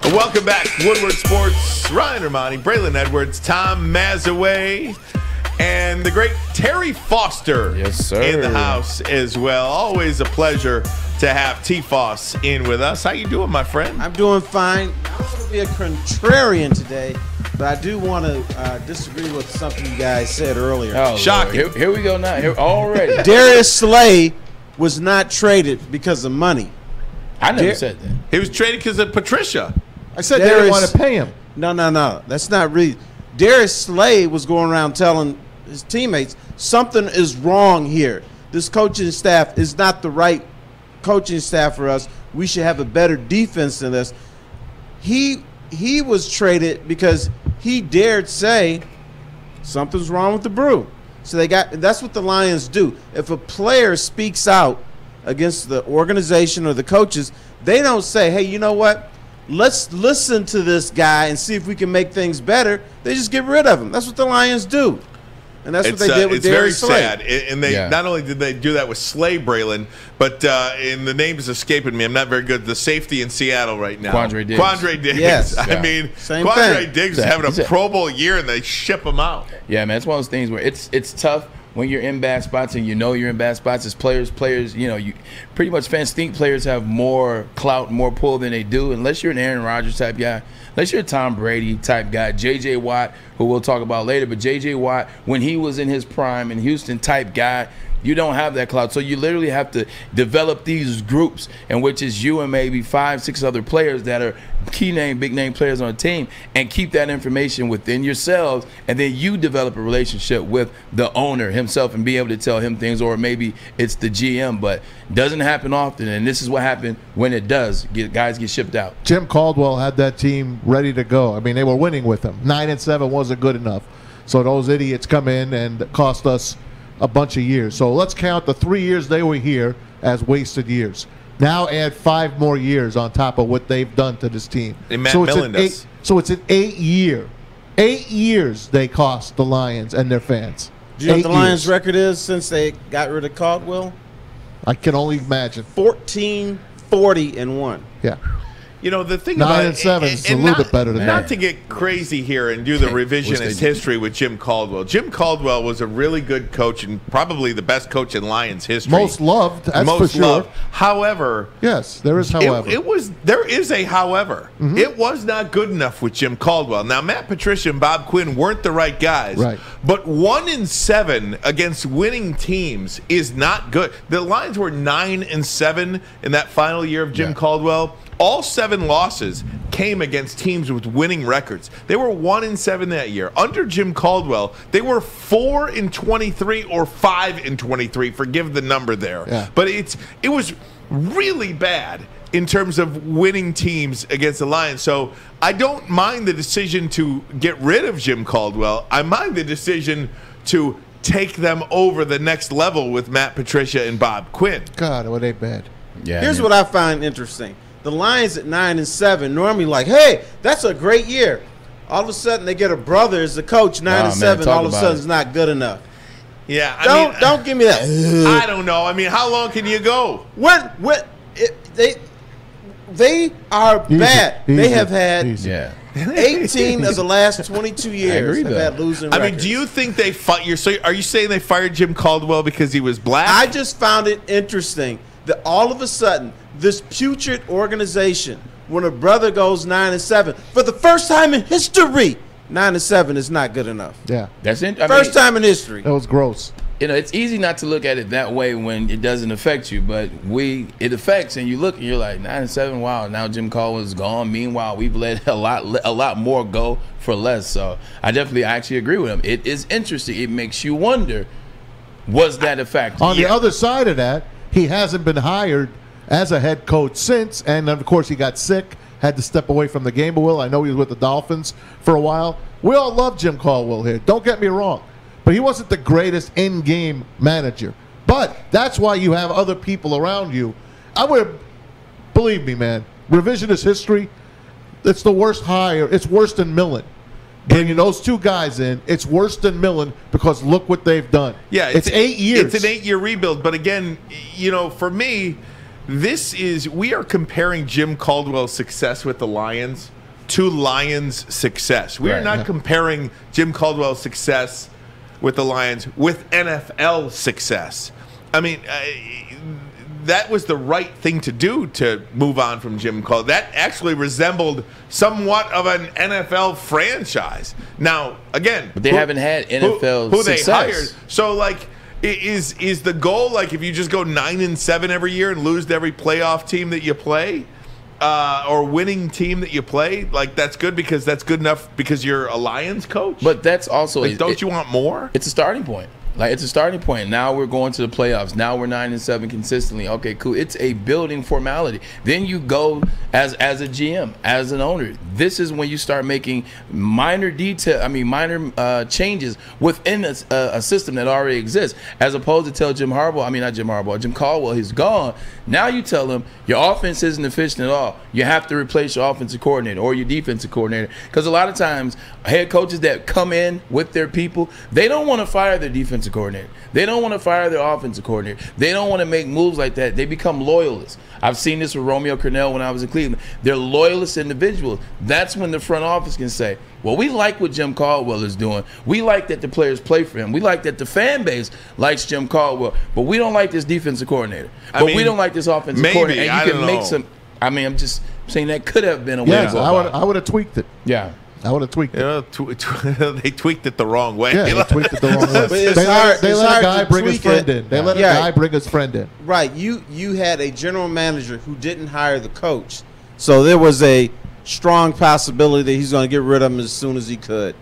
Welcome back, Woodward Sports. Ryan Romani, Braylon Edwards, Tom Mazaway, and the great Terry Foster. Yes, sir. In the house as well. Always a pleasure to have T-Foss in with us. How you doing, my friend? I'm doing fine. I'm going to be a contrarian today, but I do want to disagree with something you guys said earlier. Oh, shocking. Here we go now. Here already. Darius Slay was not traded because of money. I never said that. He was traded because of Patricia. I said they didn't want to pay him. No. That's not really. Darius Slay was going around telling his teammates something is wrong here. This coaching staff is not the right coaching staff for us. We should have a better defense than this. He was traded because he dared say something's wrong with the brew. So that's what the Lions do. If a player speaks out against the organization or the coaches, they don't say, hey, you know what? Let's listen to this guy and see if we can make things better. They just get rid of him. That's what the Lions do. And that's what they did with Darius Slay. It's very sad. And they not only did they do that with Slay, Braylon, but and the name is escaping me. I'm not very good. The safety in Seattle right now. Quandre Diggs. Quandre Diggs. Yes. I mean, Same Quandre thing. Diggs is having a Pro Bowl year, and they ship him out. Yeah, man. It's one of those things where it's tough when you're in bad spots and you know you're in bad spots. As players, you pretty much fans think players have more clout, more pull than they do, unless you're an Aaron Rodgers type guy. Unless you're a Tom Brady type guy, J.J. Watt, who we'll talk about later, but J.J. Watt, when he was in his prime in Houston type guy, you don't have that clout. So you literally have to develop these groups in which is you and maybe 5, 6 other players that are key name, big name players on a team, and keep that information within yourselves, and then you develop a relationship with the owner himself and be able to tell him things, or maybe it's the GM, but doesn't happen often, and this is what happened when it does. Guys get shipped out. Jim Caldwell had that team ready to go. I mean, they were winning with him. 9-7 wasn't good enough. So those idiots come in and cost us a bunch of years. So let's count the 3 years they were here as wasted years. Now add 5 more years on top of what they've done to this team. And Matt Millen does. So it's an 8-year. 8 years they cost the Lions and their fans. Do you know what the Lions' record is since they got rid of Caldwell? I can only imagine. 14-40-1. Yeah. You know, the thing 9-7 is a little bit better than that. Not to get crazy here and do the revisionist history with Jim Caldwell. Jim Caldwell was a really good coach and probably the best coach in Lions history. Most loved, that's for sure. However, yes, there is however. There is a however. Mm-hmm. It was not good enough with Jim Caldwell. Now, Matt Patricia and Bob Quinn weren't the right guys. Right. But 1-7 against winning teams is not good. The Lions were 9-7 in that final year of Jim Caldwell. All 7 losses came against teams with winning records. They were 1-7 that year. Under Jim Caldwell, they were 4-23 or 5-23. Forgive the number there. Yeah. But it was really bad in terms of winning teams against the Lions. So I don't mind the decision to get rid of Jim Caldwell. I mind the decision to take them over the next level with Matt Patricia and Bob Quinn. God, were they bad. Yeah. Here's what I find interesting. The Lions at 9-7 normally like, hey, that's a great year. All of a sudden they get a brother as the coach, 9-7. All of a sudden it's not good enough. Yeah, don't give me that. I don't know. I mean, how long can you go? They are bad. Easy. They have had 18 of the last 22 years have had losing records. I mean, do you think they fired? So are you saying they fired Jim Caldwell because he was black? I just found it interesting that all of a sudden this putrid organization, when a brother goes 9-7 for the first time in history, 9-7 is not good enough. Yeah, that's it. First time in history. That was gross. It's easy not to look at it that way when it doesn't affect you, but it affects, and you look and you're like 9-7. Wow, now Jim Caldwell is gone. Meanwhile, we've let a lot more go for less. So I actually agree with him. It is interesting. It makes you wonder, was that a factor? On the other side of that, he hasn't been hired as a head coach since, and of course he got sick, had to step away from the game. But I know he was with the Dolphins for a while. We all love Jim Caldwell here. Don't get me wrong. But he wasn't the greatest in-game manager. But that's why you have other people around you. Believe me, man, revisionist history, it's the worst hire. It's worse than Millen. Bringing those 2 guys in, it's worse than Millen because look what they've done. Yeah, it's 8 years. It's an 8-year rebuild. But again, for me, we are comparing Jim Caldwell's success with the Lions to Lions' success. We are not comparing Jim Caldwell's success with the Lions with NFL success. I mean, that was the right thing to do to move on from Jim Caldwell. That actually resembled somewhat of an NFL franchise. Now, again, but they haven't had NFL who success. They hired. So, like, is the goal, like, if you just go 9-7 every year and lose to every playoff team that you play, or winning team that you play, like, that's good because that's good enough because you're a Lions coach? But that's also like, don't you want more? It's a starting point. Like, it's a starting point. Now we're going to the playoffs. Now we're 9-7 consistently. Okay, cool. It's a building formality. Then you go as a GM, as an owner. This is when you start making minor changes within a system that already exists, as opposed to tell Jim Caldwell, he's gone. Now you tell him your offense isn't efficient at all. You have to replace your offensive coordinator or your defensive coordinator. Because a lot of times, head coaches that come in with their people, they don't want to fire their defensive coordinator. They don't want to fire their offensive coordinator. They don't want to make moves like that. They become loyalists. I've seen this with Romeo Crennel when I was in Cleveland. They're loyalist individuals. That's when the front office can say, well, we like what Jim Caldwell is doing. We like that the players play for him. We like that the fan base likes Jim Caldwell. But we don't like this defensive coordinator. We don't like this offensive coordinator. And you can make some. I mean, I'm just saying that could have been a way to go about it. I would have tweaked it. Yeah. I would have tweaked it. They tweaked it the wrong way. Yeah, they tweaked it the wrong way. They let a guy bring his friend in. They let a guy bring his friend in. Right. You had a general manager who didn't hire the coach. So there was a strong possibility that he's going to get rid of him as soon as he could.